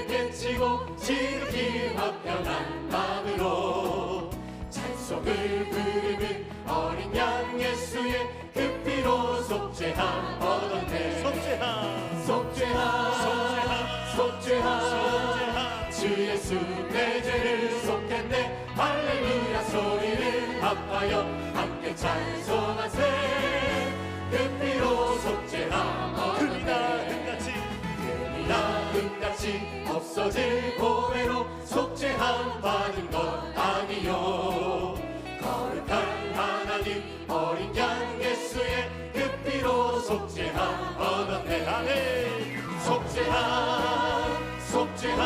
깨치고 지극히 화평한 마음으로 찬송을 부르는 어린 양 예수의 그 피로 속죄함 얻었네. 속죄함 속죄함 속죄함 주 예수 내 죄를 속했네. 할렐루야 소리를 합하여 함께 찬송하세. 그 피로 속죄함 얻었네. 금이나 금같이 없어질 보배로 속죄함 받은 것 아니요. 거룩한 하나님 어린 양 예수의 그 피로 속죄함 얻었네. 아멘. 속죄함 속죄함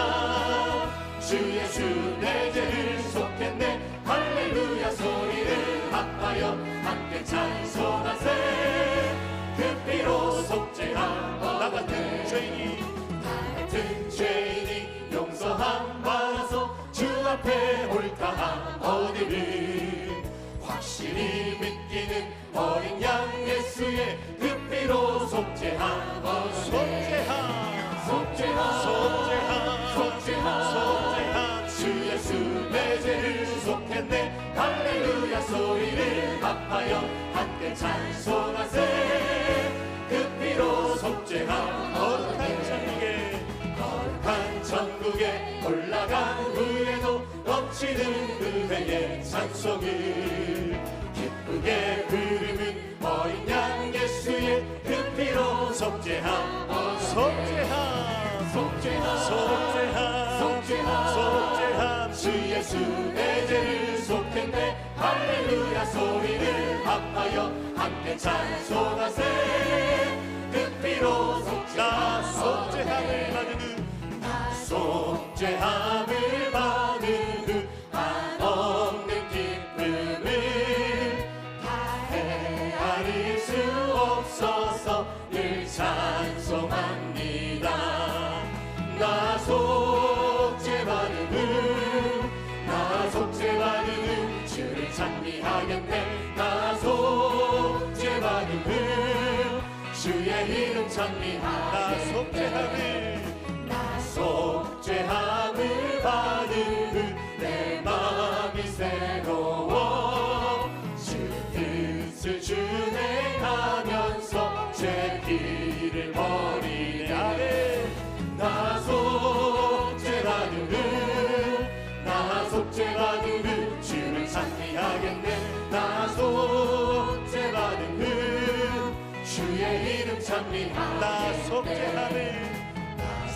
주 예수 내 죄를 속했네. 할렐루야 소리를 합하여 함께 찬송하세. 그 피로 속죄함 나 같은 죄인이 용서함 받아서 주 앞에 옳다함 얻으리. 확실히 믿기는 어린 양 예수의 그 피로 속죄함 얻으리. 속죄함 주 예수 내 죄를 속했네. 할렐루야 소리를 합하여 함께 찬송하세. 그 피로 속죄함 얻었네. 거룩한 천국에 올라간 후에도 넘치는 은혜의 찬송을 기쁘게 부르는 어린 양 예수의 그 피로 속죄함 속죄함 주 예수 내 죄를 속했네. 할렐루야 소리를 합하여 함께 찬송하세. 그 피로 속죄함을 받으는 속죄함을 받으는 한없는 기쁨을 다 헤아릴 수 없어서 늘 찬송합니다. 나 속죄받은 주를 찬미하겠네. 나 속죄받은 주의 이름 찬미하겠네. 나 속죄함을 받은 내 마음이 새로워 주 뜻을 준행하면서 제 길을 버리네. 나 속죄받은 주를 찬미하겠네. 나 속죄받은 주의 이름 찬미하겠네. 나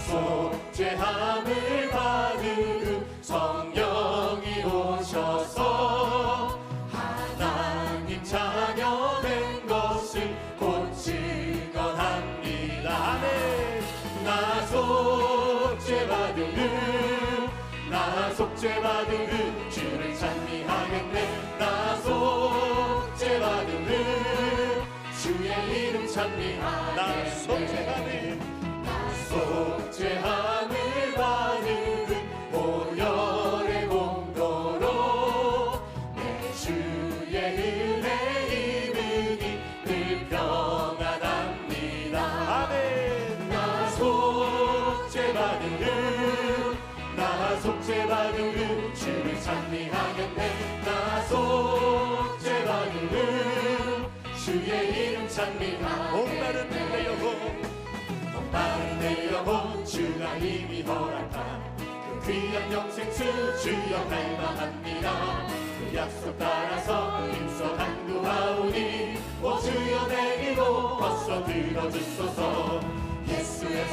속죄함을 받은 성령이 오셔서 하나님 자녀 된 것을 곧 증언합니다. 아멘. 나 속죄받은 주를 찬미하겠네. 나 속죄받은 주의 이름 찬미하겠네. 나 속죄함을 받은 보혈의 공로로 내 주의 은혜 이름이 늘 평안합니다. 아멘. 나 속죄받은 주를 찬미하겠네. 나 속죄받은 주의 이름 찬미하겠네. 목마른 내 영혼 주가 이미 허락한 그 귀한 영생수 주여 갈망합니다. 그 약속 따라서 힘써 간구하오니 오 주여 내 기도 벌써 들어주소서. 예수의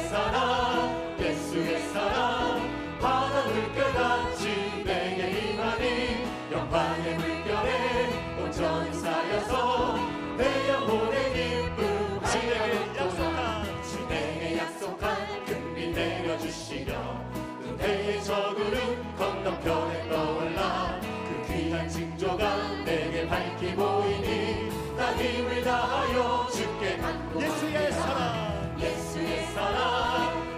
사랑 바다 물결같이 내게 임하니 영광의 물결에 온전히 쌓여서 내 영혼의 기쁨 주 내게 약속한 금비 내려주시려 은혜의 저구름 건너편에 떠올라 그 귀한 징조가 내게 밝히 보이니 나 힘을 다하여 주께 간구합니다. 예수의 사랑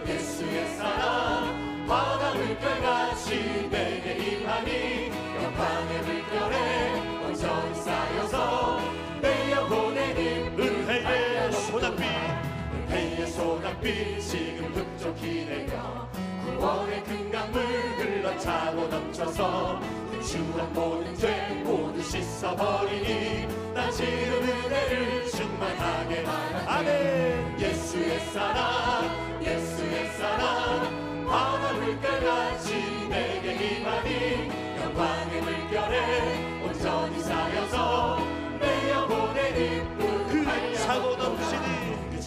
구원의 큰 강물 흘러차고 넘쳐서 주한 모든 죄 모두 씻어버리니 나 지금 은혜를 충만하게 바라네. 아멘. 예수의 사랑 예수의 사랑 바다 물결같이 내게 임하니 영광의 물결에 온전히 쌓여서 내 영혼의 기쁨 그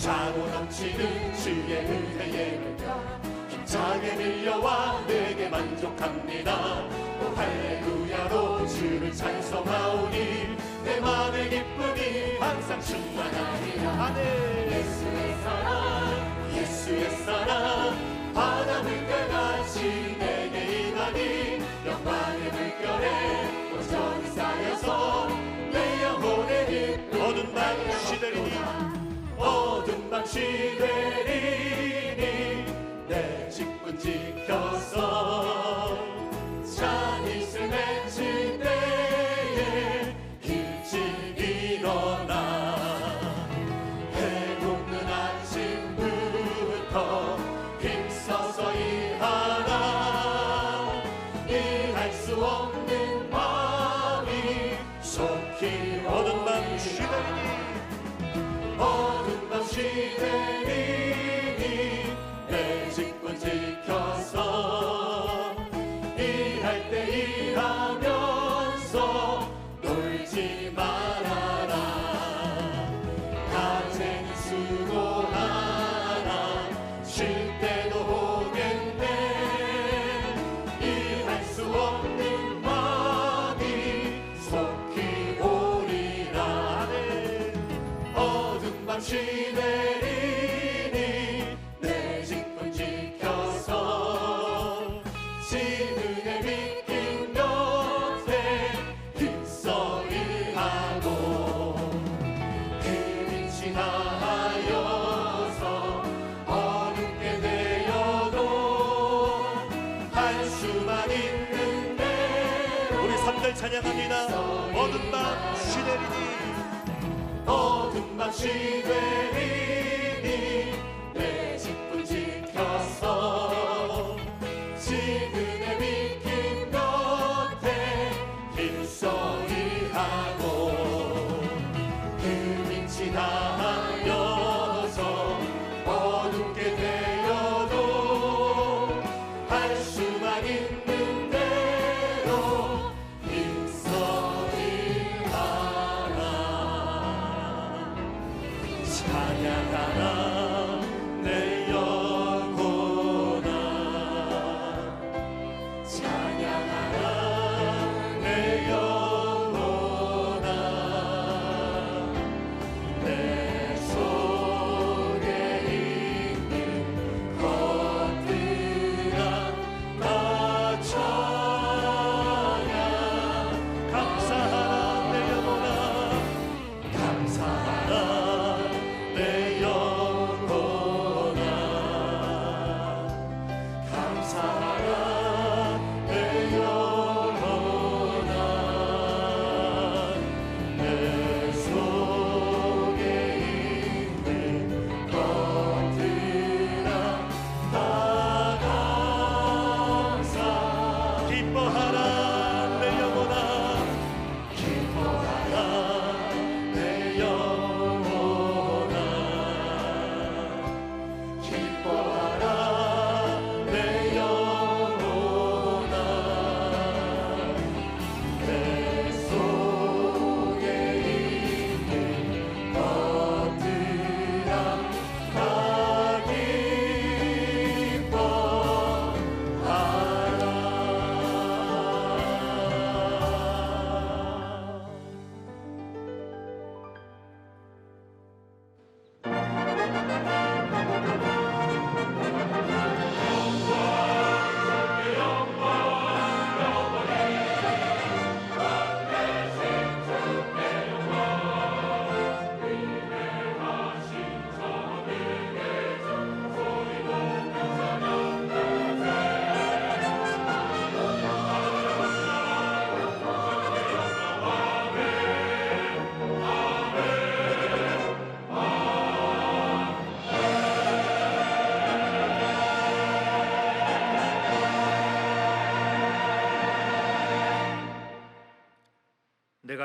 차고 넘치는 주의 은혜의 물결 힘차게 밀려와 내게 만족합니다. 오 할렐루야로 주를 찬송하오니 내 맘의 기쁨이 항상 충만하리라. 아멘. 예수의 사랑 바다 물결같이 내게 임하니 영광의 물결에 온전히 쌓여서 내 영혼의 기쁨 어두운 밤 시대리니 어두운 밤 시대리니 내 직분 지켜서 찬이슬 맺힐 때에 일찍 일어나 해돋는 아침부터 힘써서 일하라. 일할 수 없는 마음이 속히 어두운 밤 시대리니 어두운 밤 시대리니 내 직분 지켜서 일할 때 일하면서 놀지 말아라. 낮에는 수고하나 쉴 때도 오겠네. 일할 수 없는 마음이 속히 오리라. 어두운 밤 시내리니 내 직분 지켜서 지은의 믿긴 곁에 힘써 일하고 그 빛이 나하여서 어둡게 되어도 한수만 있는 대로 우리 3절 찬양합니다. 어두운 밤 시내리니 어두운 밤 시내리니 내 직분 지켜서 지금의 믿긴 곁에 힘써 일하고 그 빛이 닿아여서 어둡게 되어도 할 수만 있는 대로 힘써 일하라. 찬양하라 내 영혼아 찬양하라 내 영혼아 내 속에 있는 것들아 다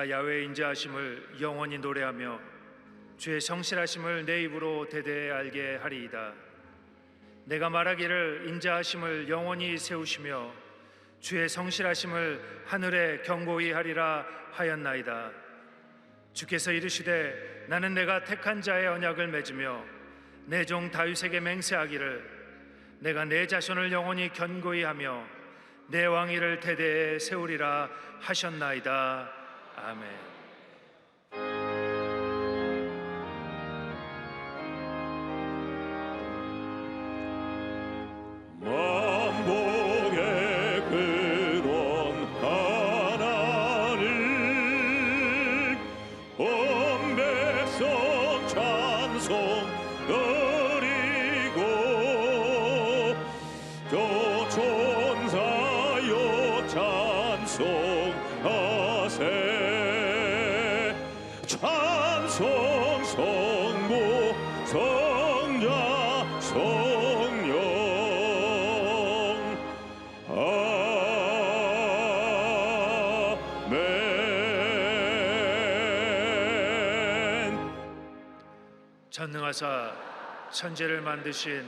내가 야훼의 인자하심을 영원히 노래하며 주의 성실하심을 내 입으로 대대히 알게 하리이다. 내가 말하기를 인자하심을 영원히 세우시며 주의 성실하심을 하늘에 경고히 하리라 하였나이다. 주께서 이르시되 나는 내가 택한 자의 언약을 맺으며 내 종 다윗에게 맹세하기를 내가 내 자손을 영원히 견고히 하며 내 왕위를 대대에 세우리라 하셨나이다. 아멘. 전능하사 천지를 만드신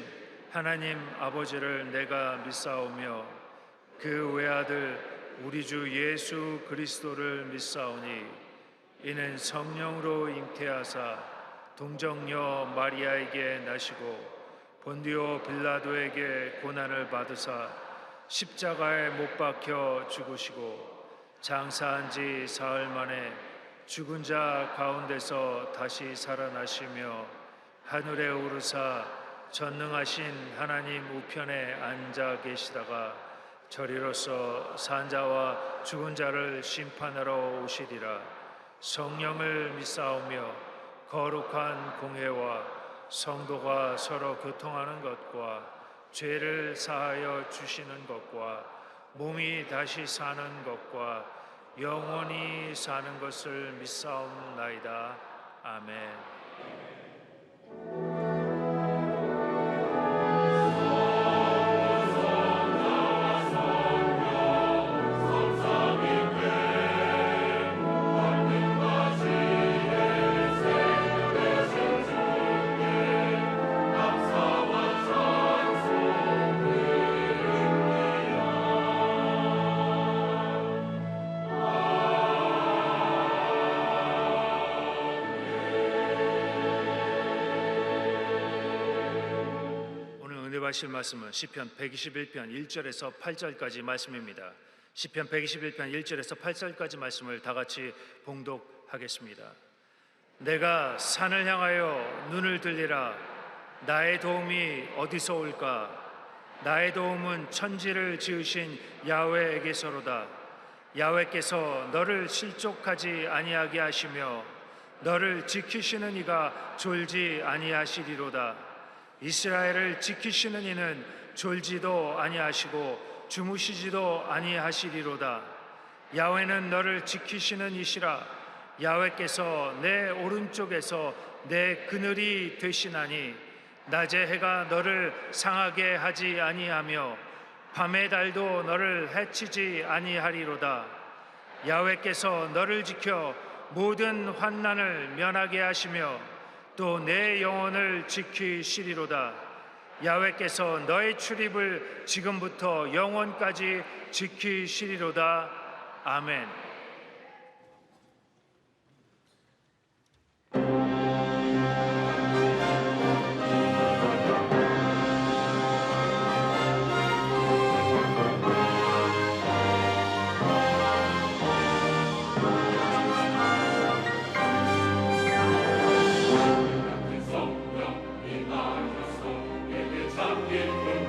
하나님 아버지를 내가 믿사오며 그 외아들 우리 주 예수 그리스도를 믿사오니 이는 성령으로 잉태하사 동정녀 마리아에게 나시고 본디오 빌라도에게 고난을 받으사 십자가에 못 박혀 죽으시고 장사한 지 사흘 만에 죽은 자 가운데서 다시 살아나시며 하늘에 오르사 전능하신 하나님 우편에 앉아 계시다가 저리로서 산 자와 죽은 자를 심판하러 오시리라. 성령을 믿사오며 거룩한 공회와 성도가 서로 교통하는 것과 죄를 사하여 주시는 것과 몸이 다시 사는 것과 영원히 사는 것을 믿사옵나이다. 아멘. 하실 말씀은 시편 121편 1절에서 8절까지 말씀입니다. 시편 121편 1절에서 8절까지 말씀을 다 같이 봉독하겠습니다. 내가 산을 향하여 눈을 들리라. 나의 도움이 어디서 올까? 나의 도움은 천지를 지으신 야훼에게서로다. 야훼께서 너를 실족하지 아니하게 하시며 너를 지키시는 이가 졸지 아니하시리로다. 이스라엘을 지키시는 이는 졸지도 아니하시고 주무시지도 아니하시리로다. 야훼는 너를 지키시는 이시라. 야훼께서 내 오른쪽에서 내 그늘이 되시나니 낮의 해가 너를 상하게 하지 아니하며 밤의 달도 너를 해치지 아니하리로다. 야훼께서 너를 지켜 모든 환난을 면하게 하시며 또 내 영혼을 지키시리로다. 야훼께서 너의 출입을 지금부터 영원까지 지키시리로다. 아멘.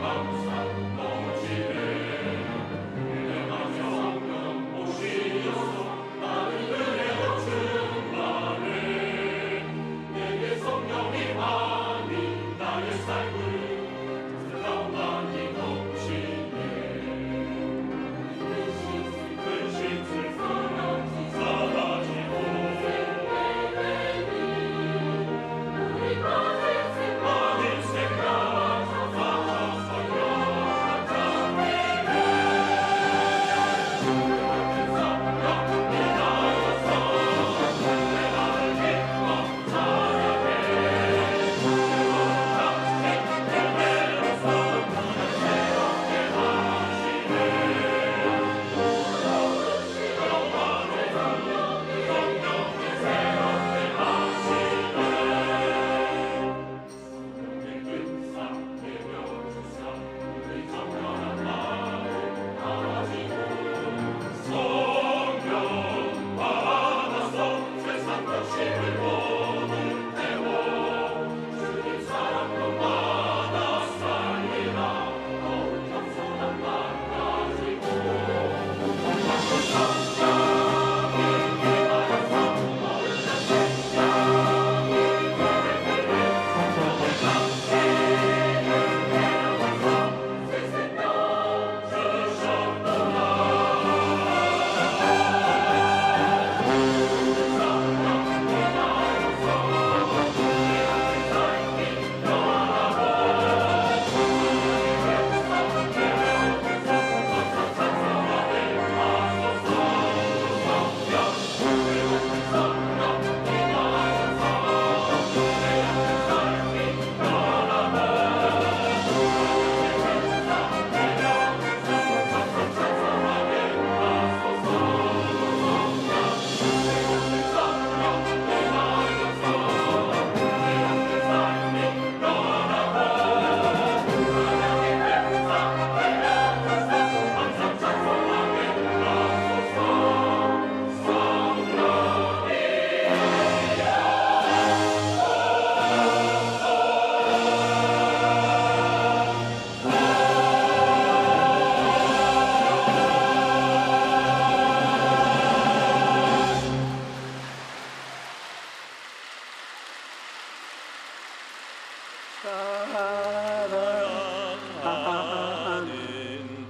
감사 넘치네. 내 맘에 성령 오시옵소서.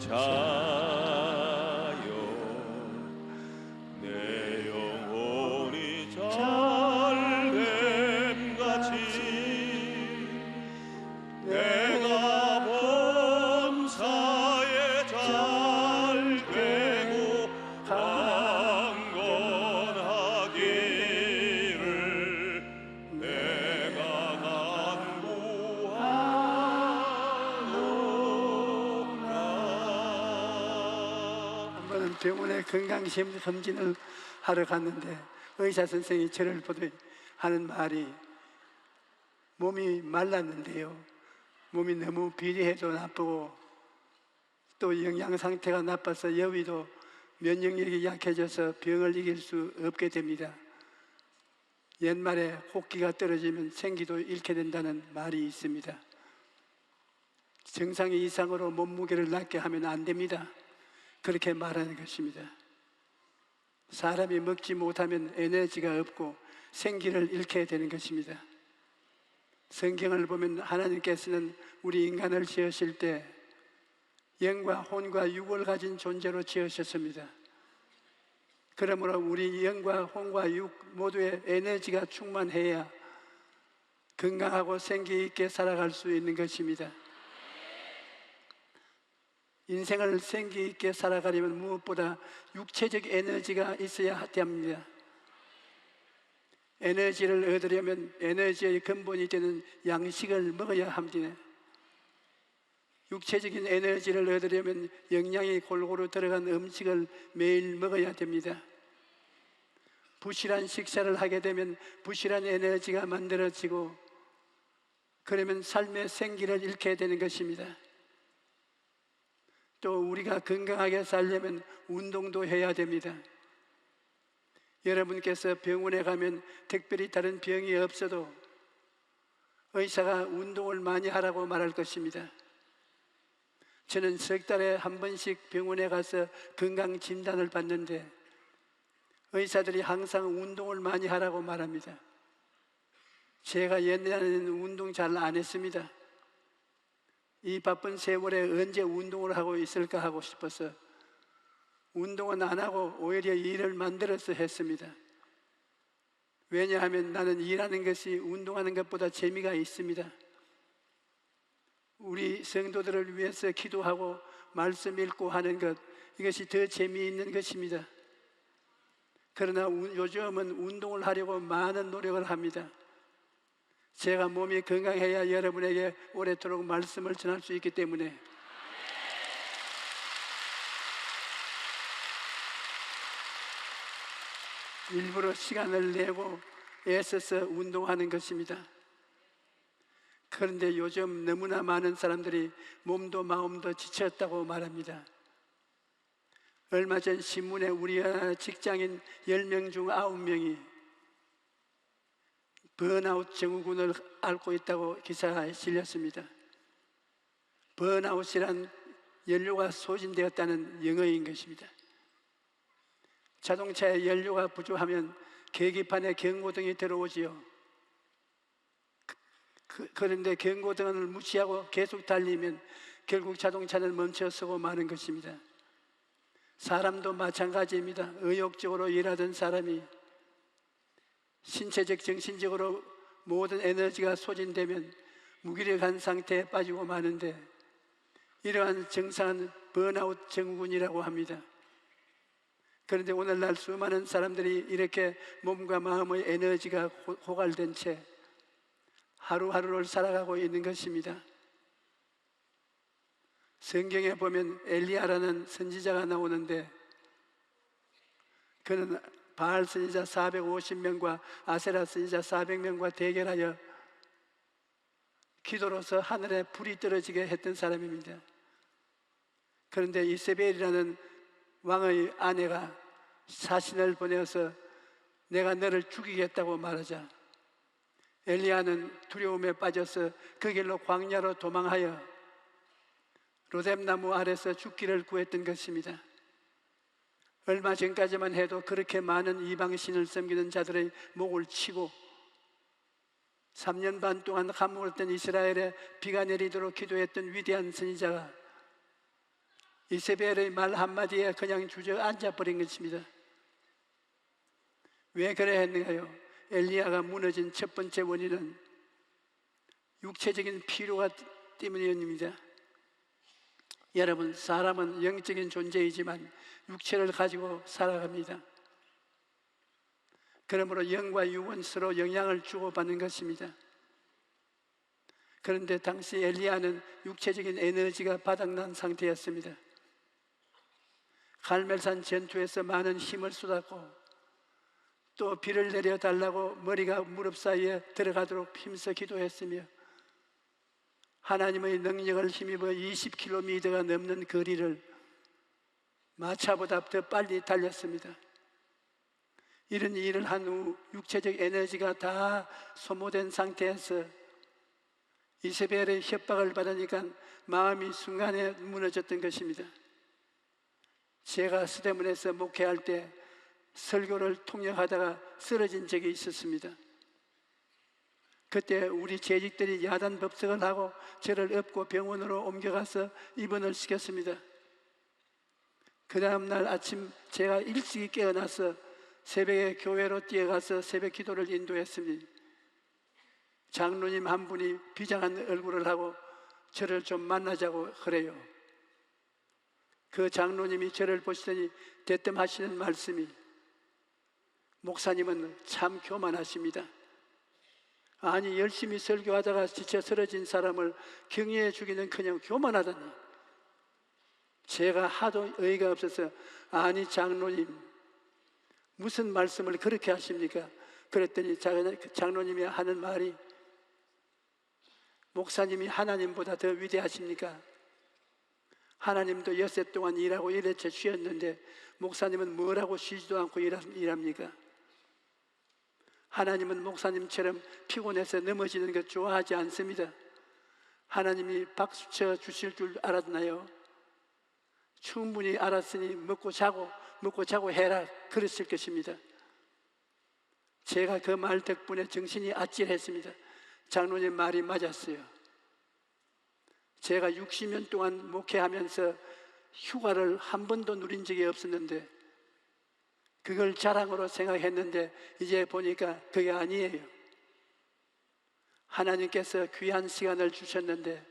자여 내 영혼이 잘됨같이 내가 범사에 잘 되고 강건하기를 내가 간구하노라. 한 번은 병원에 건강검진을 하러 갔는데 의사 선생이 저를 보더니 하는 말이 몸이 말랐는데요, 몸이 너무 비리해도 나쁘고 또 영양 상태가 나빠서 여위도 면역력이 약해져서 병을 이길 수 없게 됩니다. 옛말에 호기가 떨어지면 생기도 잃게 된다는 말이 있습니다. 정상 이상으로 몸무게를 낮게 하면 안 됩니다. 그렇게 말하는 것입니다. 사람이 먹지 못하면 에너지가 없고 생기를 잃게 되는 것입니다. 성경을 보면 하나님께서는 우리 인간을 지으실 때 영과 혼과 육을 가진 존재로 지으셨습니다. 그러므로 우리 영과 혼과 육 모두의 에너지가 충만해야 건강하고 생기 있게 살아갈 수 있는 것입니다. 인생을 생기 있게 살아가려면 무엇보다 육체적 에너지가 있어야 합니다. 에너지를 얻으려면 에너지의 근본이 되는 양식을 먹어야 합니다. 육체적인 에너지를 얻으려면 영양이 골고루 들어간 음식을 매일 먹어야 됩니다. 부실한 식사를 하게 되면 부실한 에너지가 만들어지고 그러면 삶의 생기를 잃게 되는 것입니다. 또 우리가 건강하게 살려면 운동도 해야 됩니다. 여러분께서 병원에 가면 특별히 다른 병이 없어도 의사가 운동을 많이 하라고 말할 것입니다. 저는 석 달에 한 번씩 병원에 가서 건강 진단을 받는데 의사들이 항상 운동을 많이 하라고 말합니다. 제가 옛날에는 운동 잘 안 했습니다. 이 바쁜 세월에 언제 운동을 하고 있을까 하고 싶어서 운동은 안 하고 오히려 일을 만들어서 했습니다. 왜냐하면 나는 일하는 것이 운동하는 것보다 재미가 있습니다. 우리 성도들을 위해서 기도하고 말씀 읽고 하는 것, 이것이 더 재미있는 것입니다. 그러나 요즘은 운동을 하려고 많은 노력을 합니다. 제가 몸이 건강해야 여러분에게 오래도록 말씀을 전할 수 있기 때문에 일부러 시간을 내고 애써서 운동하는 것입니다. 그런데 요즘 너무나 많은 사람들이 몸도 마음도 지쳤다고 말합니다. 얼마 전 신문에 우리나라 직장인 10명 중 9명이 번아웃 증후군을 앓고 있다고 기사가 실렸습니다. 번아웃이란 연료가 소진되었다는 영어인 것입니다. 자동차에 연료가 부족하면 계기판에 경고등이 들어오지요. 그런데 경고등을 무시하고 계속 달리면 결국 자동차는 멈춰서고 마는 것입니다. 사람도 마찬가지입니다. 의욕적으로 일하던 사람이 신체적, 정신적으로 모든 에너지가 소진되면 무기력한 상태에 빠지고 마는데 이러한 증상은 번아웃 증후군이라고 합니다. 그런데 오늘날 수많은 사람들이 이렇게 몸과 마음의 에너지가 고갈된 채 하루하루를 살아가고 있는 것입니다. 성경에 보면 엘리야라는 선지자가 나오는데 그는 바알 선지자 450명과 아세라 선지자 400명과 대결하여 기도로서 하늘에 불이 떨어지게 했던 사람입니다. 그런데 이세벨이라는 왕의 아내가 사신을 보내어서 내가 너를 죽이겠다고 말하자 엘리야는 두려움에 빠져서 그 길로 광야로 도망하여 로뎀나무 아래서 죽기를 구했던 것입니다. 얼마 전까지만 해도 그렇게 많은 이방신을 섬기는 자들의 목을 치고 3년 반 동안 감옥을 던 이스라엘에 비가 내리도록 기도했던 위대한 선지자가 이세벨의 말 한마디에 그냥 주저앉아 버린 것입니다. 왜 그래 했는가요? 엘리야가 무너진 첫 번째 원인은 육체적인 피로가 때문이었습니다. 여러분, 사람은 영적인 존재이지만 육체를 가지고 살아갑니다. 그러므로 영과 육은 서로 영향을 주고받는 것입니다. 그런데 당시 엘리야는 육체적인 에너지가 바닥난 상태였습니다. 갈멜산 전투에서 많은 힘을 쏟았고 또 비를 내려달라고 머리가 무릎 사이에 들어가도록 힘써 기도했으며 하나님의 능력을 힘입어 20km가 넘는 거리를 마차보다 더 빨리 달렸습니다. 이런 일을 한 후 육체적 에너지가 다 소모된 상태에서 이세벨의 협박을 받으니까 마음이 순간에 무너졌던 것입니다. 제가 서대문에서 목회할 때 설교를 통역하다가 쓰러진 적이 있었습니다. 그때 우리 재직들이 야단 법석을 하고 저를 업고 병원으로 옮겨가서 입원을 시켰습니다. 그 다음날 아침 제가 일찍 깨어나서 새벽에 교회로 뛰어가서 새벽 기도를 인도했습니다. 장로님 한 분이 비장한 얼굴을 하고 저를 좀 만나자고 그래요. 그 장로님이 저를 보시더니 대뜸 하시는 말씀이, 목사님은 참 교만하십니다. 아니, 열심히 설교하다가 지쳐 쓰러진 사람을 격려해 주기는커녕 교만하다니. 제가 하도 어이가 없어서, 아니 장로님 무슨 말씀을 그렇게 하십니까? 그랬더니 장로님이 하는 말이, 목사님이 하나님보다 더 위대하십니까? 하나님도 엿새 동안 일하고 일해쳐 쉬었는데 목사님은 뭐라고 쉬지도 않고 일합니까? 하나님은 목사님처럼 피곤해서 넘어지는 것 좋아하지 않습니다. 하나님이 박수쳐 주실 줄 알았나요? 충분히 알았으니 먹고 자고 해라, 그랬을 것입니다. 제가 그 말 덕분에 정신이 아찔했습니다. 장로님 말이 맞았어요. 제가 60년 동안 목회하면서 휴가를 한 번도 누린 적이 없었는데 그걸 자랑으로 생각했는데 이제 보니까 그게 아니에요. 하나님께서 귀한 시간을 주셨는데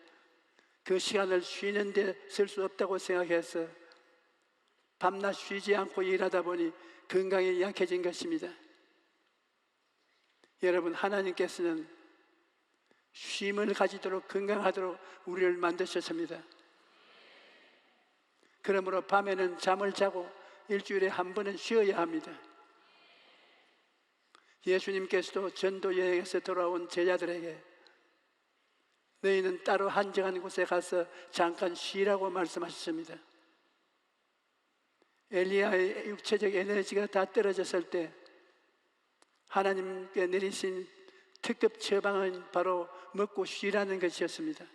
그 시간을 쉬는데 쓸 수 없다고 생각해서 밤낮 쉬지 않고 일하다 보니 건강이 약해진 것입니다. 여러분, 하나님께서는 쉼을 가지도록 건강하도록 우리를 만드셨습니다. 그러므로 밤에는 잠을 자고 일주일에 한 번은 쉬어야 합니다. 예수님께서도 전도 여행에서 돌아온 제자들에게 너희는 따로 한적한 곳에 가서 잠깐 쉬라고 말씀하셨습니다. 엘리야의 육체적 에너지가 다 떨어졌을 때 하나님께 내리신 특급 처방은 바로 먹고 쉬라는 것이었습니다.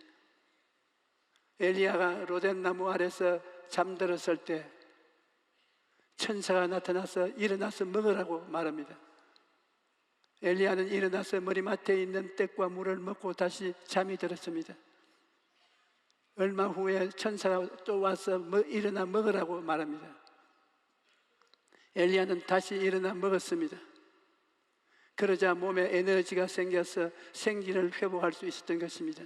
엘리야가 로뎀나무 아래서 잠들었을 때 천사가 나타나서 일어나서 먹으라고 말합니다. 엘리야는 일어나서 머리맡에 있는 떡과 물을 먹고 다시 잠이 들었습니다. 얼마 후에 천사가 또 와서 일어나 먹으라고 말합니다. 엘리야는 다시 일어나 먹었습니다. 그러자 몸에 에너지가 생겨서 생기를 회복할 수 있었던 것입니다.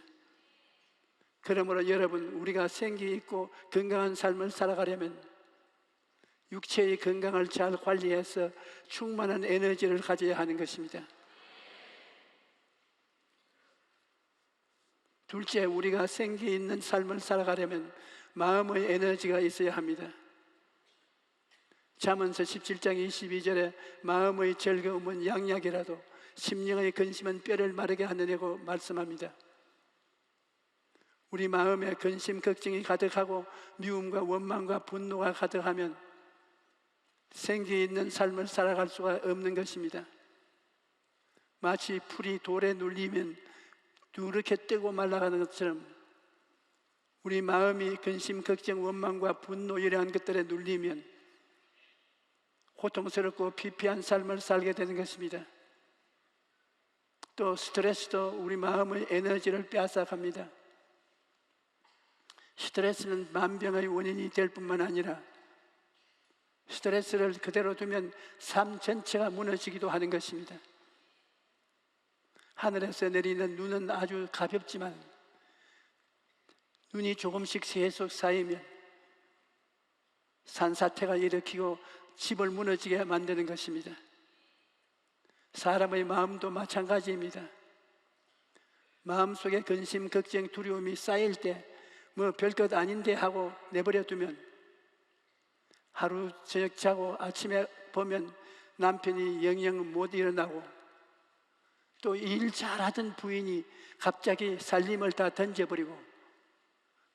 그러므로 여러분, 우리가 생기 있고 건강한 삶을 살아가려면 육체의 건강을 잘 관리해서 충만한 에너지를 가져야 하는 것입니다. 둘째, 우리가 생기 있는 삶을 살아가려면 마음의 에너지가 있어야 합니다. 잠언서 17장 22절에 마음의 즐거움은 양약이라도 심령의 근심은 뼈를 마르게 하느냐고 말씀합니다. 우리 마음에 근심, 걱정이 가득하고 미움과 원망과 분노가 가득하면 생기 있는 삶을 살아갈 수가 없는 것입니다. 마치 풀이 돌에 눌리면 누렇게 뜨고 말라가는 것처럼 우리 마음이 근심, 걱정, 원망과 분노 이러한 것들에 눌리면 고통스럽고 피폐한 삶을 살게 되는 것입니다. 또 스트레스도 우리 마음의 에너지를 빼앗아갑니다. 스트레스는 만병의 원인이 될 뿐만 아니라 스트레스를 그대로 두면 삶 전체가 무너지기도 하는 것입니다. 하늘에서 내리는 눈은 아주 가볍지만 눈이 조금씩 계속 쌓이면 산사태가 일으키고 집을 무너지게 만드는 것입니다. 사람의 마음도 마찬가지입니다. 마음속에 근심, 걱정, 두려움이 쌓일 때 뭐 별것 아닌데 하고 내버려 두면 하루 저녁 자고 아침에 보면 남편이 영영 못 일어나고 또 일 잘하던 부인이 갑자기 살림을 다 던져버리고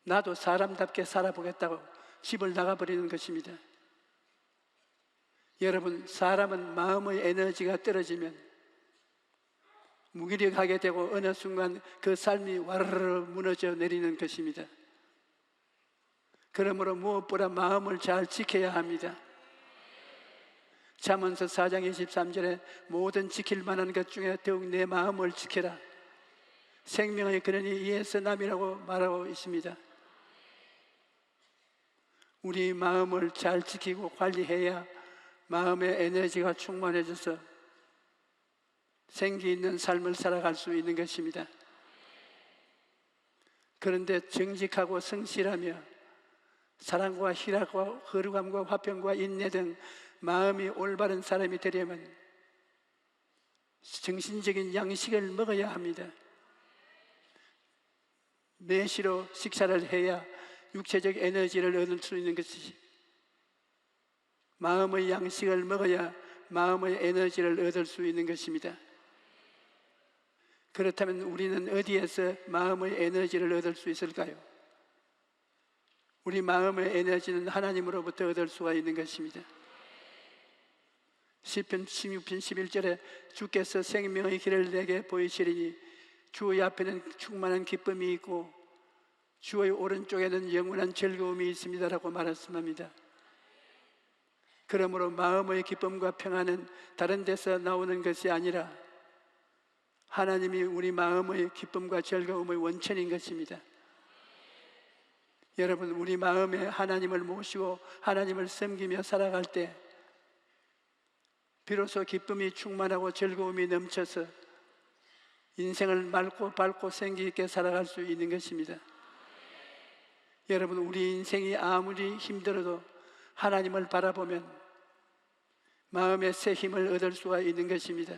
나도 사람답게 살아보겠다고 집을 나가버리는 것입니다. 여러분, 사람은 마음의 에너지가 떨어지면 무기력하게 되고 어느 순간 그 삶이 와르르 무너져 내리는 것입니다. 그러므로 무엇보다 마음을 잘 지켜야 합니다. 잠언서 4장 23절에 모든 지킬 만한 것 중에 더욱 내 마음을 지켜라. 생명의 근원이 이에서 남이라고 말하고 있습니다. 우리 마음을 잘 지키고 관리해야 마음의 에너지가 충만해져서 생기 있는 삶을 살아갈 수 있는 것입니다. 그런데 정직하고 성실하며 사랑과 희락과 거룩함과 화평과 인내 등 마음이 올바른 사람이 되려면 정신적인 양식을 먹어야 합니다. 매시로 식사를 해야 육체적 에너지를 얻을 수 있는 것이지, 마음의 양식을 먹어야 마음의 에너지를 얻을 수 있는 것입니다. 그렇다면 우리는 어디에서 마음의 에너지를 얻을 수 있을까요? 우리 마음의 에너지는 하나님으로부터 얻을 수가 있는 것입니다. 시편 16편 11절에 주께서 생명의 길을 내게 보이시리니 주의 앞에는 충만한 기쁨이 있고 주의 오른쪽에는 영원한 즐거움이 있습니다라고 말씀합니다. 그러므로 마음의 기쁨과 평안은 다른 데서 나오는 것이 아니라 하나님이 우리 마음의 기쁨과 즐거움의 원천인 것입니다. 여러분, 우리 마음에 하나님을 모시고 하나님을 섬기며 살아갈 때 비로소 기쁨이 충만하고 즐거움이 넘쳐서 인생을 맑고 밝고 생기 있게 살아갈 수 있는 것입니다. 여러분, 우리 인생이 아무리 힘들어도 하나님을 바라보면 마음에 새 힘을 얻을 수가 있는 것입니다.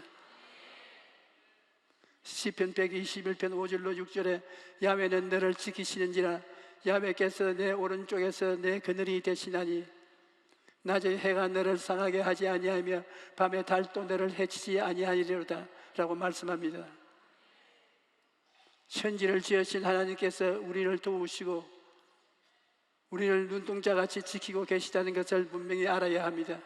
시편 121편 5절로 6절에 야훼는 너를 지키시는지라 야훼께서 내 오른쪽에서 내 그늘이 되시나니 낮에 해가 너를 상하게 하지 아니하며 밤에 달도 너를 해치지 아니하리로다 라고 말씀합니다. 천지를 지으신 하나님께서 우리를 도우시고 우리를 눈동자같이 지키고 계시다는 것을 분명히 알아야 합니다.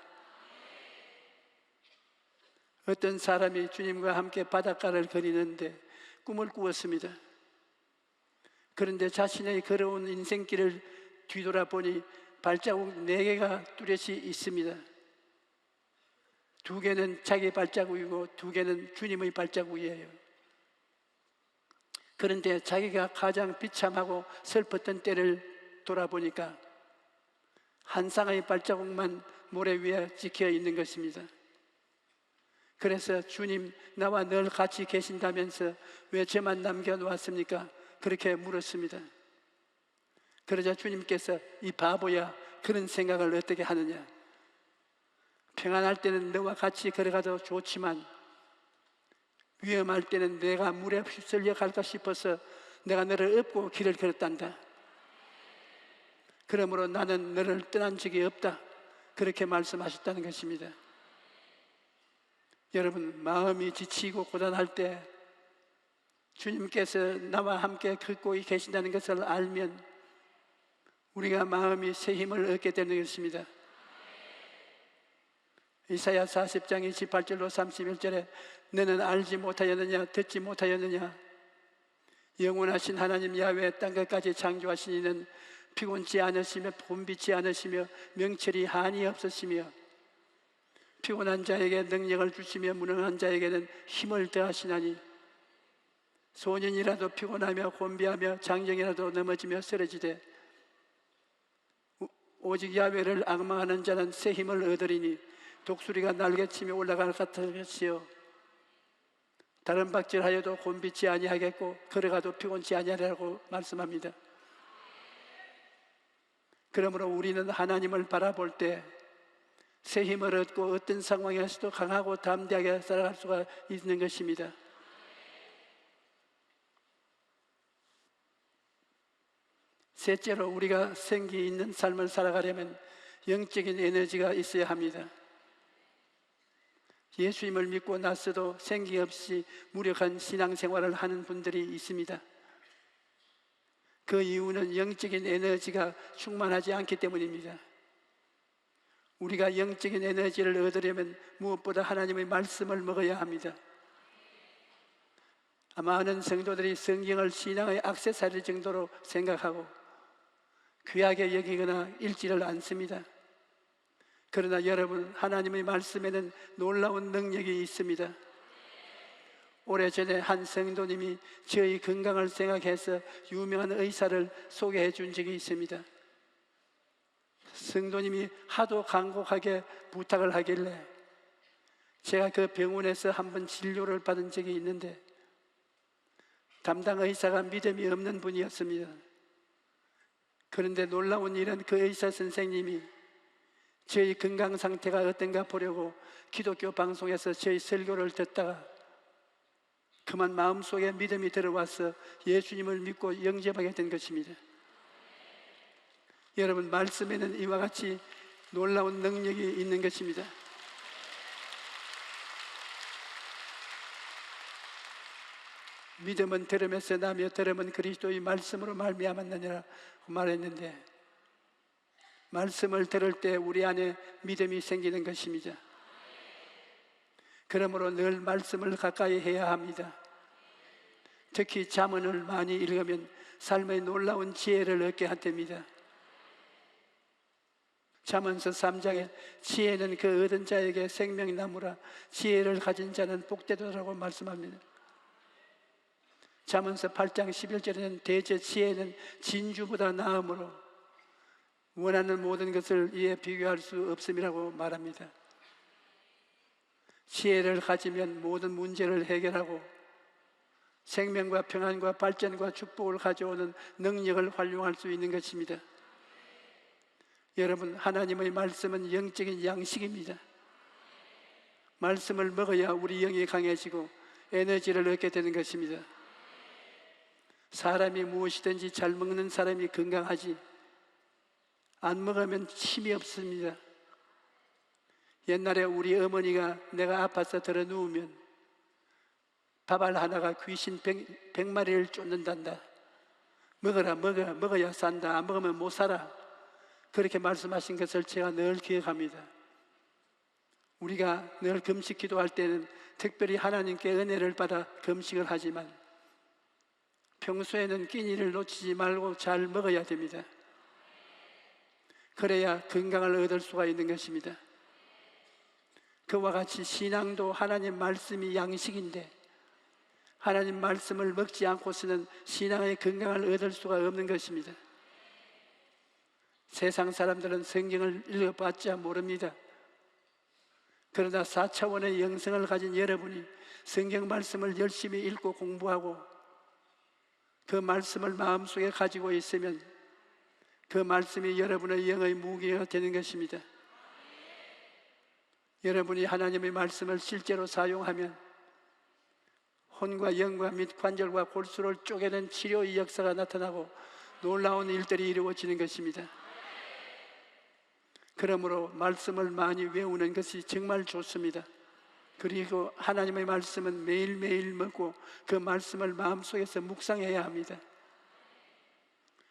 어떤 사람이 주님과 함께 바닷가를 거니는데 꿈을 꾸었습니다. 그런데 자신의 걸어온 인생길을 뒤돌아보니 발자국 4개가 뚜렷이 있습니다. 2개는 자기 발자국이고 2개는 주님의 발자국이에요. 그런데 자기가 가장 비참하고 슬펐던 때를 돌아보니까 한 쌍의 발자국만 모래 위에 찍혀 있는 것입니다. 그래서 주님, 나와 늘 같이 계신다면서 왜 저만 남겨놓았습니까? 그렇게 물었습니다. 그러자 주님께서 이 바보야, 그런 생각을 어떻게 하느냐? 평안할 때는 너와 같이 걸어가도 좋지만 위험할 때는 내가 물에 휩쓸려 갈까 싶어서 내가 너를 업고 길을 걸었단다. 그러므로 나는 너를 떠난 적이 없다. 그렇게 말씀하셨다는 것입니다. 여러분, 마음이 지치고 고단할 때 주님께서 나와 함께 걷고 계신다는 것을 알면 우리가 마음이 새 힘을 얻게 되는 것입니다. 이사야 40장 28절로 31절에 너는 알지 못하였느냐, 듣지 못하였느냐? 영원하신 하나님 야훼 땅 끝까지 창조하신 이는 피곤치 않으시며 봄비치 않으시며 명철이 한이 없으시며 피곤한 자에게 능력을 주시며 무능한 자에게는 힘을 더하시나니 소년이라도 피곤하며 곤비하며 장정이라도 넘어지며 쓰러지되 오직 야훼를 앙망하는 자는 새 힘을 얻으리니 독수리가 날개치며 올라갈 것 같을 것이요 다른 박질하여도 곤비치 아니하겠고 걸어가도 피곤치 아니하리라고 말씀합니다. 그러므로 우리는 하나님을 바라볼 때 새 힘을 얻고 어떤 상황에서도 강하고 담대하게 살아갈 수가 있는 것입니다. 셋째로, 우리가 생기 있는 삶을 살아가려면 영적인 에너지가 있어야 합니다. 예수님을 믿고 나서도 생기 없이 무력한 신앙생활을 하는 분들이 있습니다. 그 이유는 영적인 에너지가 충만하지 않기 때문입니다. 우리가 영적인 에너지를 얻으려면 무엇보다 하나님의 말씀을 먹어야 합니다. 많은 성도들이 성경을 신앙의 액세서리 정도로 생각하고 귀하게 여기거나 읽지를 않습니다. 그러나 여러분, 하나님의 말씀에는 놀라운 능력이 있습니다. 오래전에 한 성도님이 저희 건강을 생각해서 유명한 의사를 소개해 준 적이 있습니다. 성도님이 하도 간곡하게 부탁을 하길래 제가 그 병원에서 한번 진료를 받은 적이 있는데 담당 의사가 믿음이 없는 분이었습니다. 그런데 놀라운 일은 그 의사 선생님이 저희 건강 상태가 어떤가 보려고 기독교 방송에서 저희 설교를 듣다가 그만 마음속에 믿음이 들어와서 예수님을 믿고 영접하게 된 것입니다. 여러분, 말씀에는 이와 같이 놀라운 능력이 있는 것입니다. 믿음은 들음에서 나며 들음은 그리스도의 말씀으로 말미암았느니라 말했는데, 말씀을 들을 때 우리 안에 믿음이 생기는 것입니다. 그러므로 늘 말씀을 가까이 해야 합니다. 특히 잠언을 많이 읽으면 삶의 놀라운 지혜를 얻게 한답니다. 잠언서 3장에 지혜는 그 얻은 자에게 생명이 나무라 지혜를 가진 자는 복되도라고 말씀합니다. 잠언서 8장 11절에는 대저 지혜는 진주보다 나음으로 원하는 모든 것을 이에 비교할 수 없음이라고 말합니다. 지혜를 가지면 모든 문제를 해결하고 생명과 평안과 발전과 축복을 가져오는 능력을 활용할 수 있는 것입니다. 여러분, 하나님의 말씀은 영적인 양식입니다. 말씀을 먹어야 우리 영이 강해지고 에너지를 얻게 되는 것입니다. 사람이 무엇이든지 잘 먹는 사람이 건강하지, 안 먹으면 힘이 없습니다. 옛날에 우리 어머니가 내가 아파서 들어 누우면 밥알 하나가 귀신 100마리를 쫓는단다. 먹어라, 먹어야 산다. 안 먹으면 못 살아. 그렇게 말씀하신 것을 제가 늘 기억합니다. 우리가 늘 금식 기도할 때는 특별히 하나님께 은혜를 받아 금식을 하지만 평소에는 끼니를 놓치지 말고 잘 먹어야 됩니다. 그래야 건강을 얻을 수가 있는 것입니다. 그와 같이 신앙도 하나님 말씀이 양식인데 하나님 말씀을 먹지 않고서는 신앙의 건강을 얻을 수가 없는 것입니다. 세상 사람들은 성경을 읽어봤자 모릅니다. 그러나 4차원의 영성을 가진 여러분이 성경 말씀을 열심히 읽고 공부하고 그 말씀을 마음속에 가지고 있으면 그 말씀이 여러분의 영의 무기가 되는 것입니다. 여러분이 하나님의 말씀을 실제로 사용하면 혼과 영과 및 관절과 골수를 쪼개는 치료의 역사가 나타나고 놀라운 일들이 이루어지는 것입니다. 그러므로 말씀을 많이 외우는 것이 정말 좋습니다. 그리고 하나님의 말씀은 매일매일 먹고 그 말씀을 마음속에서 묵상해야 합니다.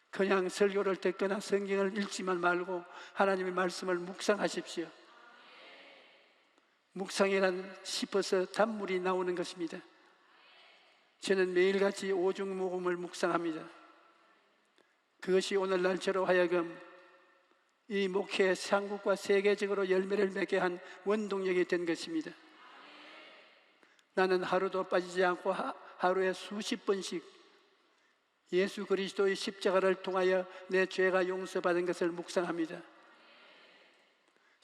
그냥 설교를 듣거나 성경을 읽지만 말고 하나님의 말씀을 묵상하십시오. 묵상이란 씹어서 단물이 나오는 것입니다. 저는 매일같이 오중목음을 묵상합니다. 그것이 오늘날 저로 하여금 이 목회에 한국과 세계적으로 열매를 맺게 한 원동력이 된 것입니다. 나는 하루도 빠지지 않고 하루에 수십 번씩 예수 그리스도의 십자가를 통하여 내 죄가 용서받은 것을 묵상합니다.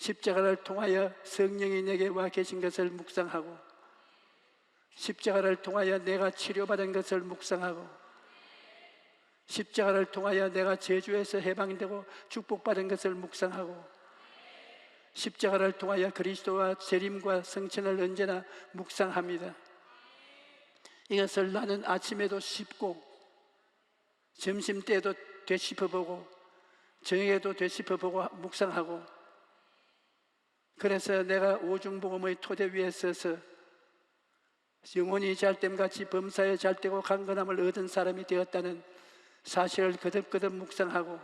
십자가를 통하여 성령이 내게 와 계신 것을 묵상하고, 십자가를 통하여 내가 치료받은 것을 묵상하고, 십자가를 통하여 내가 저주에서 해방되고 축복받은 것을 묵상하고, 십자가를 통하여 그리스도와 재림과 성천을 언제나 묵상합니다. 이것을 나는 아침에도 씹고, 점심때도 되짚어보고, 저녁에도 되짚어보고 묵상하고, 그래서 내가 오중복음의 토대 위에 서서 영혼이 잘됨같이 범사에 잘되고 강건함을 얻은 사람이 되었다는 사실을 거듭거듭 묵상하고,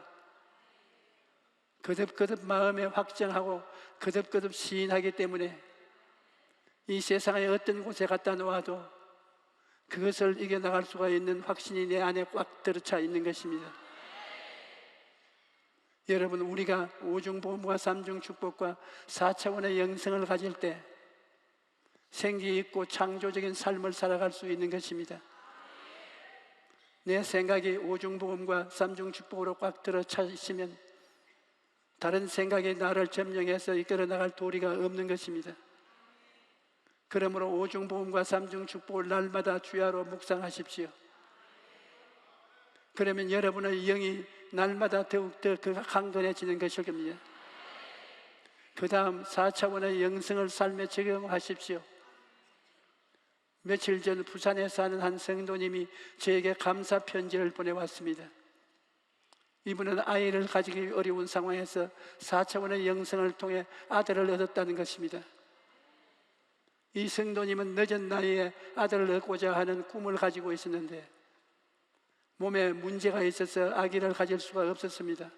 거듭거듭 마음에 확정하고 거듭거듭 시인하기 때문에 이 세상의 어떤 곳에 갖다 놓아도 그것을 이겨나갈 수가 있는 확신이 내 안에 꽉 들어차 있는 것입니다. 여러분, 우리가 오중복음과 삼중축복과 4차원의 영성을 가질 때 생기 있고 창조적인 삶을 살아갈 수 있는 것입니다. 내 생각이 오중복음과 삼중축복으로 꽉 들어차 있으면 다른 생각이 나를 점령해서 이끌어 나갈 도리가 없는 것입니다. 그러므로 오중복음과 삼중축복을 날마다 주야로 묵상하십시오. 그러면 여러분의 영이 날마다 더욱더 강건해지는 것일 겁니다. 그 다음 4차원의 영성을 삶에 적용하십시오. 며칠 전 부산에 사는 한 성도님이 저에게 감사 편지를 보내왔습니다. 이분은 아이를 가지기 어려운 상황에서 4차원의 영성을 통해 아들을 얻었다는 것입니다. 이 성도님은 늦은 나이에 아들을 얻고자 하는 꿈을 가지고 있었는데 몸에 문제가 있어서 아기를 가질 수가 없었습니다.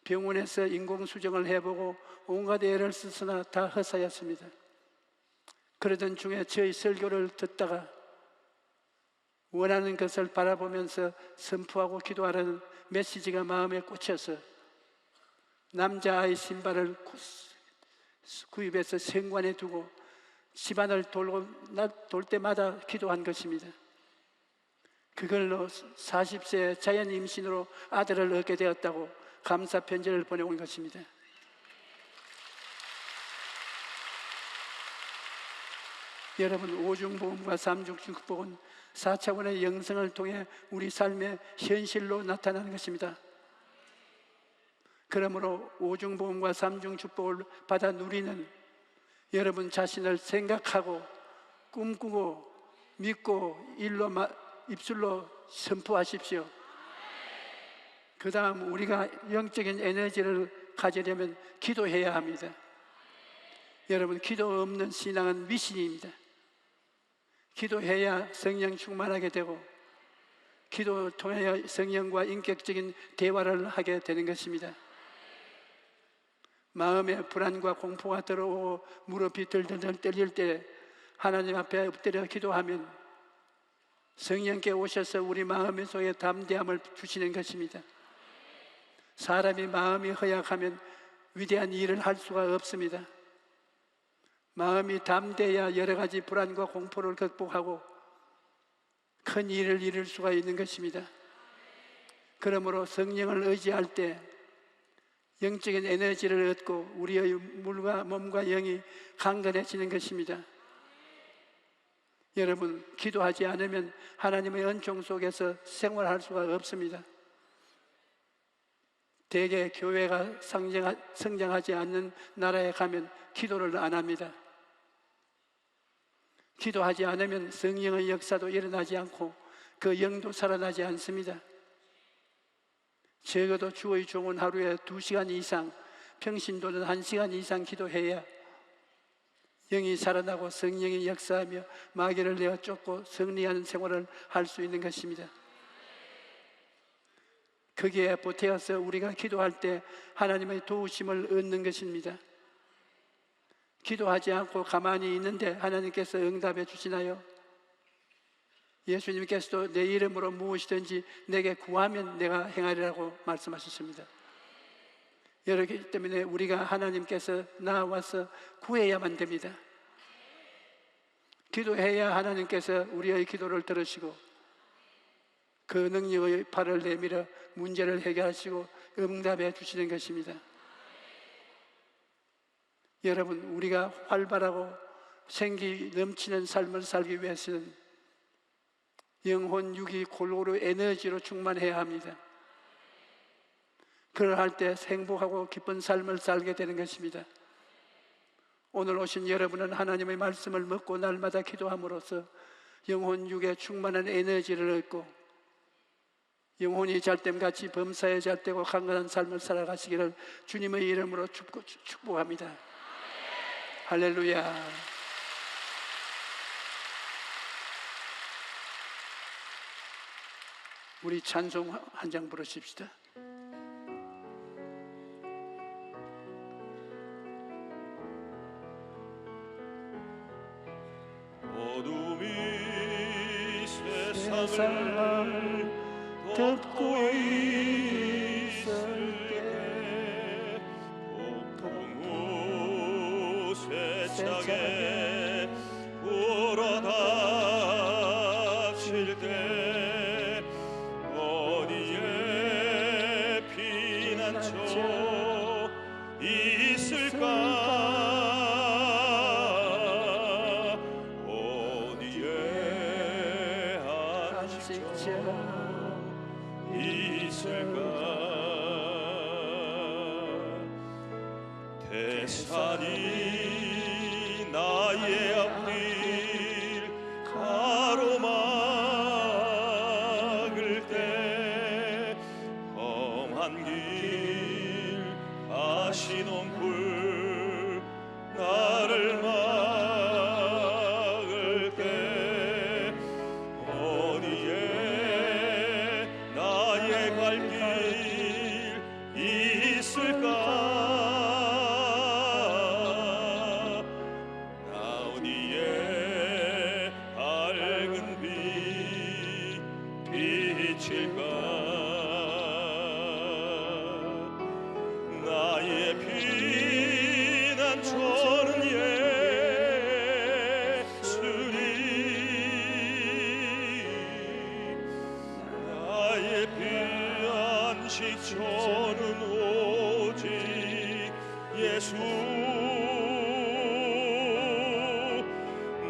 병원에서 인공수정을 해보고 온갖 애를 쓰으나 다 헛사였습니다. 그러던 중에 저희 설교를 듣다가 원하는 것을 바라보면서 선포하고 기도하라는 메시지가 마음에 꽂혀서 남자아이 신발을 구입해서 생관에 두고 집안을 돌 때마다 기도한 것입니다. 그걸로 40세 자연 임신으로 아들을 얻게 되었다고 감사 편지를 보내온 것입니다. 여러분, 오중복음과 삼중축복은 4차원의 영성을 통해 우리 삶의 현실로 나타나는 것입니다. 그러므로 오중복음과 삼중축복을 받아 누리는 여러분 자신을 생각하고 꿈꾸고 믿고 입술로 선포하십시오. 그 다음 우리가 영적인 에너지를 가지려면 기도해야 합니다. 여러분, 기도 없는 신앙은 미신입니다. 기도해야 성령 충만하게 되고 기도를 통하여 성령과 인격적인 대화를 하게 되는 것입니다. 마음에 불안과 공포가 들어오고 무릎이 들들들 떨릴 때 하나님 앞에 엎드려 기도하면 성령께 오셔서 우리 마음 속에 담대함을 주시는 것입니다. 사람이 마음이 허약하면 위대한 일을 할 수가 없습니다. 마음이 담대해야 여러 가지 불안과 공포를 극복하고 큰 일을 이룰 수가 있는 것입니다. 그러므로 성령을 의지할 때 영적인 에너지를 얻고 우리의 물과 몸과 영이 강건해지는 것입니다. 여러분, 기도하지 않으면 하나님의 은총 속에서 생활할 수가 없습니다. 대개 교회가 성장하지 않는 나라에 가면 기도를 안 합니다. 기도하지 않으면 성령의 역사도 일어나지 않고 그 영도 살아나지 않습니다. 적어도 주의 종은 하루에 2시간 이상, 평신도는 1시간 이상 기도해야 영이 살아나고 성령이 역사하며 마귀를 내어 쫓고 승리하는 생활을 할 수 있는 것입니다. 거기에 보태어서 우리가 기도할 때 하나님의 도우심을 얻는 것입니다. 기도하지 않고 가만히 있는데 하나님께서 응답해 주시나요? 예수님께서도 내 이름으로 무엇이든지 내게 구하면 내가 행하리라고 말씀하셨습니다. 그렇기 때문에 우리가 하나님께서 나와서 구해야만 됩니다. 기도해야 하나님께서 우리의 기도를 들으시고 그 능력의 팔을 내밀어 문제를 해결하시고 응답해 주시는 것입니다. 여러분, 우리가 활발하고 생기 넘치는 삶을 살기 위해서는 영혼, 육이 골고루 에너지로 충만해야 합니다. 그러할 때 행복하고 기쁜 삶을 살게 되는 것입니다. 오늘 오신 여러분은 하나님의 말씀을 먹고 날마다 기도함으로써 영혼, 육에 충만한 에너지를 얻고 영혼이 잘됨같이 범사에 잘되고 강건한 삶을 살아가시기를 주님의 이름으로 축복합니다. 할렐루야. 우리 찬송 한 장 부르십시다. 어둠이 세상을 세상을 덮고 있을 때 폭풍우 세차게 불어닥칠 때 어디에 피난처 있을까? 어디에 안식처 있을까? 대산이 나의 앞길 가로막을 때 험한 길 가시덤불 나를 막을 때 어디에 나의 갈 길 있을까? 나 어디에 밝은 빛 비칠까? 나의 피난처는 예수님, 나의 피안식처는 오직 예수.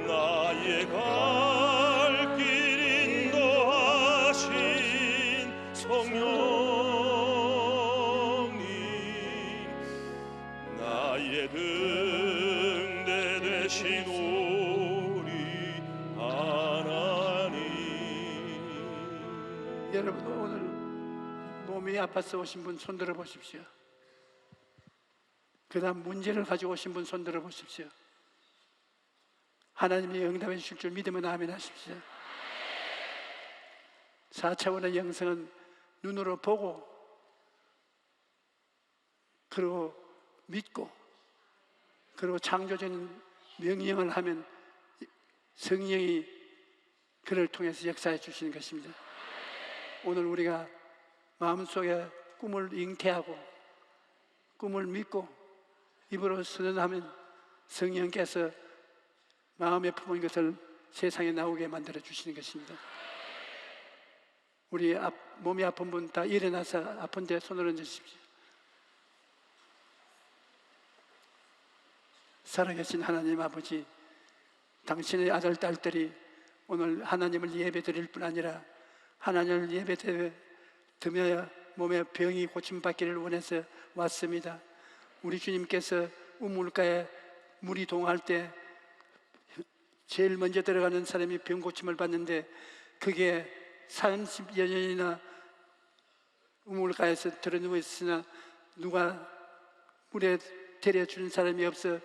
나의 갈 길 인도하신 성령님, 나의 등대 되신 우리 하나님. 여러분, 오늘 몸이 아파서 오신 분 손 들어 보십시오. 그 다음 문제를 가지고 오신 분 손 들어 보십시오. 하나님이 응답해 주실 줄 믿으면 아멘 하십시오. 4차원의 영성은 눈으로 보고 그리고 믿고 그리고 창조적인 명령을 하면 성령이 그를 통해서 역사해 주시는 것입니다. 오늘 우리가 마음속에 꿈을 잉태하고 꿈을 믿고 입으로 선언하면 성령께서 마음에 품은 것을 세상에 나오게 만들어 주시는 것입니다. 우리 몸이 아픈 분 다 일어나서 아픈데 손을 얹으십시오. 살아계신 하나님 아버지, 당신의 아들 딸들이 오늘 하나님을 예배드릴 뿐 아니라 하나님을 예배드려 몸의 병이 고침받기를 원해서 왔습니다. 우리 주님께서 우물가에 물이 동할 때 제일 먼저 들어가는 사람이 병 고침을 받는데 그게 30여 년이나 우물가에서 들어누워 있으나 누가 물에 데려주는 사람이 없어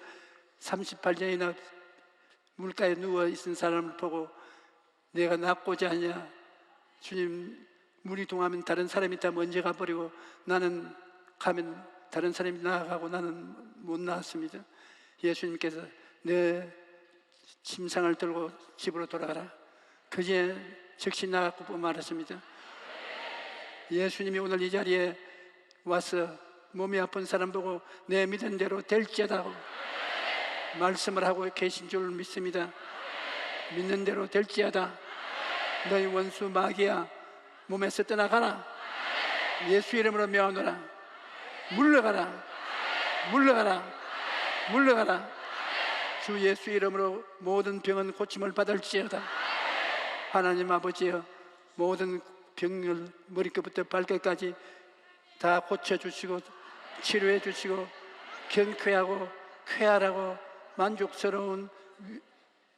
38년이나 물가에 누워 있는 사람을 보고 내가 낫고자 하냐, 주님 물이 동하면 다른 사람이 다 먼저 가버리고 나는 가면 다른 사람이 나아가고 나는 못 나왔습니다. 예수님께서 내 침상을 들고 집으로 돌아가라. 그제 즉시 나갔고 말했습니다. 예수님이 오늘 이 자리에 와서 몸이 아픈 사람 보고 내 믿은 대로 될지어다 말씀을 하고 계신 줄 믿습니다. 믿는 대로 될지어다. 너희 원수 마귀야 몸에서 떠나가라. 예수 이름으로 명하노라. 물러가라. 물러가라. 물러가라. 주 예수 이름으로 모든 병은 고침을 받을지어다. 하나님 아버지여, 모든 병을 머리끝부터 발끝까지 다 고쳐주시고 치료해 주시고 경쾌하고 쾌활하고 만족스러운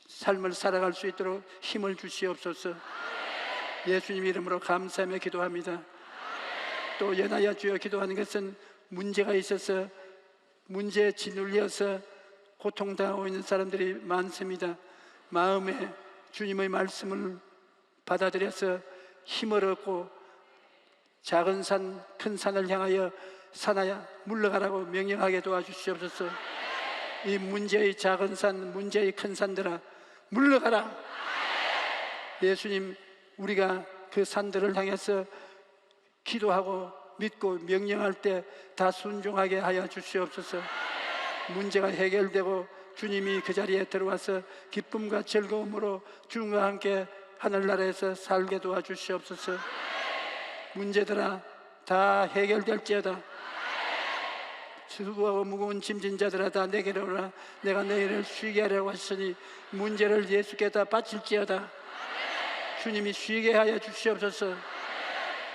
삶을 살아갈 수 있도록 힘을 주시옵소서. 예수님 이름으로 감사하며 기도합니다. 또 연하여 주여 기도하는 것은 문제가 있어서 문제에 짓눌려서 고통당하고 있는 사람들이 많습니다. 마음에 주님의 말씀을 받아들여서 힘을 얻고 작은 산, 큰 산을 향하여 산하야 물러가라고 명령하게 도와주시옵소서. 이 문제의 작은 산, 문제의 큰 산들아 물러가라. 예수님, 우리가 그 산들을 향해서 기도하고 믿고 명령할 때 다 순종하게 하여 주시옵소서. 문제가 해결되고 주님이 그 자리에 들어와서 기쁨과 즐거움으로 주님과 함께 하늘나라에서 살게 도와주시옵소서. 문제들아 다 해결될지어다. 수고하고 무거운 짐진 자들아 다 내게로 오라. 내가 너희를 쉬게 하려고 하시니 문제를 예수께 다 바칠지어다. 주님이 쉬게 하여 주시옵소서.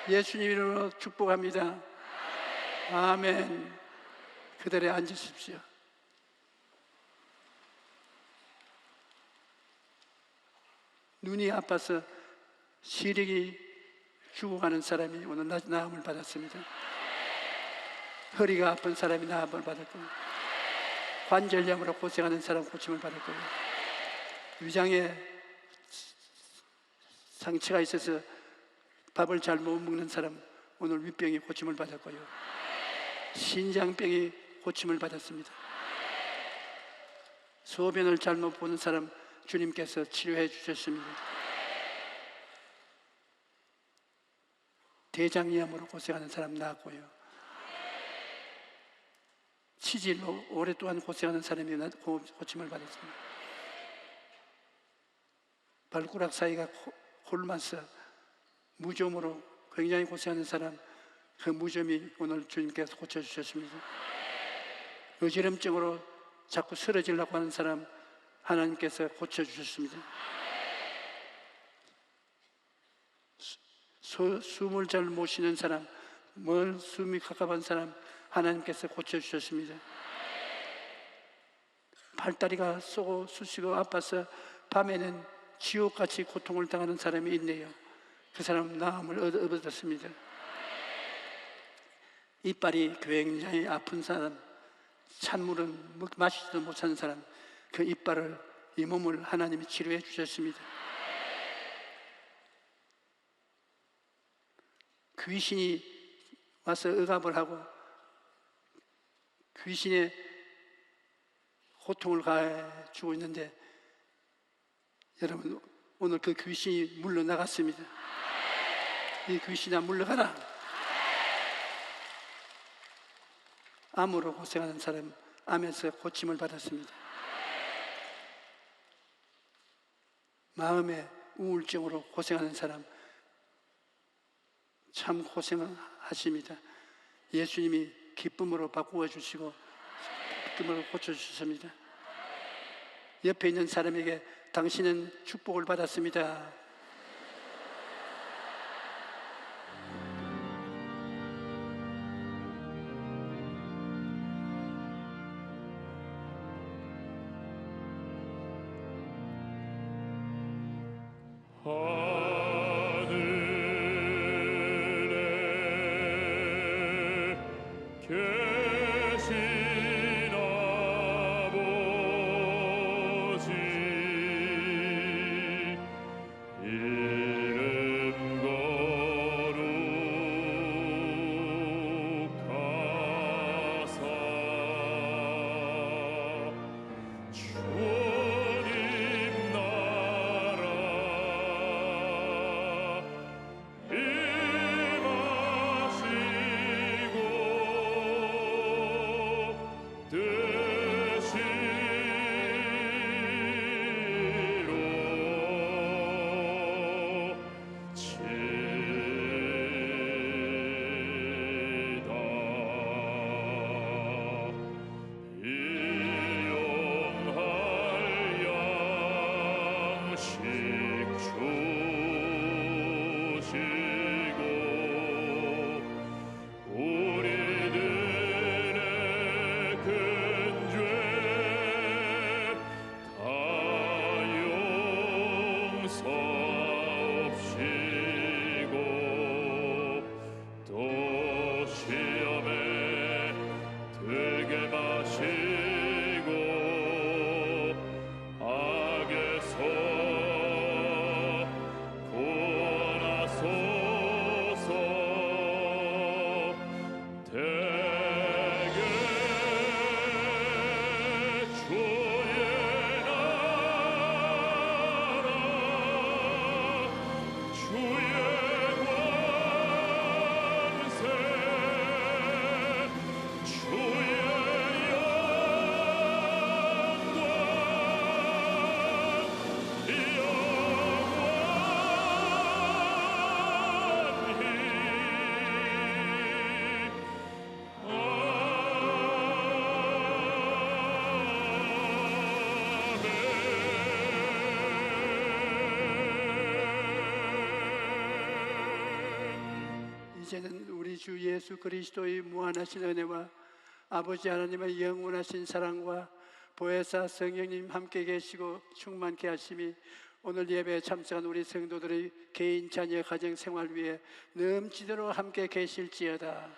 예수님 이름으로 축복합니다. 아멘. 그대로 앉으십시오. 눈이 아파서 시력이 죽어가는 사람이 오늘 나음을 받았습니다. 허리가 아픈 사람이 나음을 받았고, 관절염으로 고생하는 사람 고침을 받았고, 위장에 상처가 있어서 밥을 잘 못 먹는 사람 오늘 위병이 고침을 받았고요, 신장병이 고침을 받았습니다. 소변을 잘못 보는 사람 주님께서 치료해 주셨습니다. 대장염으로 고생하는 사람 나았고요, 치질로 오랫동안 고생하는 사람이 고침을 받았습니다. 발가락 사이가 홀면서 무좀으로 굉장히 고생하는 사람, 그 무좀이 오늘 주님께서 고쳐주셨습니다. 어지럼증으로 자꾸 쓰러지려고 하는 사람 하나님께서 고쳐주셨습니다. 숨을 잘 못 쉬는 사람, 먼 숨이 가까운 사람 하나님께서 고쳐주셨습니다. 팔다리가 쏘고 쑤시고 아파서 밤에는 지옥같이 고통을 당하는 사람이 있네요. 그 사람 나음을 얻었습니다. 이빨이 굉장히 아픈 사람, 찬물은 마시지도 못하는 사람, 그 이빨을, 이 몸을 하나님이 치료해 주셨습니다. 귀신이 와서 억압을 하고 귀신의 고통을 가해주고 있는데, 여러분 오늘 그 귀신이 물러나갔습니다. 이 귀신아 물러가라. 암으로 고생하는 사람 암에서 고침을 받았습니다. 마음의 우울증으로 고생하는 사람 참 고생하십니다. 예수님이 기쁨으로 바꾸어 주시고 기쁨으로 고쳐주셨습니다. 옆에 있는 사람에게 당신은 축복을 받았습니다. 하늘에 계신 아버지, 이름 거룩하사 주님 나라 주시고 우리들의 큰 죄 다 용서하옵시고 또 시험에 들게 마시고 악에서 구원하소서. 대개 주의 나라 주의 권세 주의 영광 이제는 우리 주 예수 그리스도의 무한하신 은혜와 아버지 하나님의 영원하신 사랑과 보혜사 성령님 함께 계시고 충만케 하심이 오늘 예배에 참석한 우리 성도들의 개인 자녀 가정 생활 위에 넘치도록 함께 계실지어다.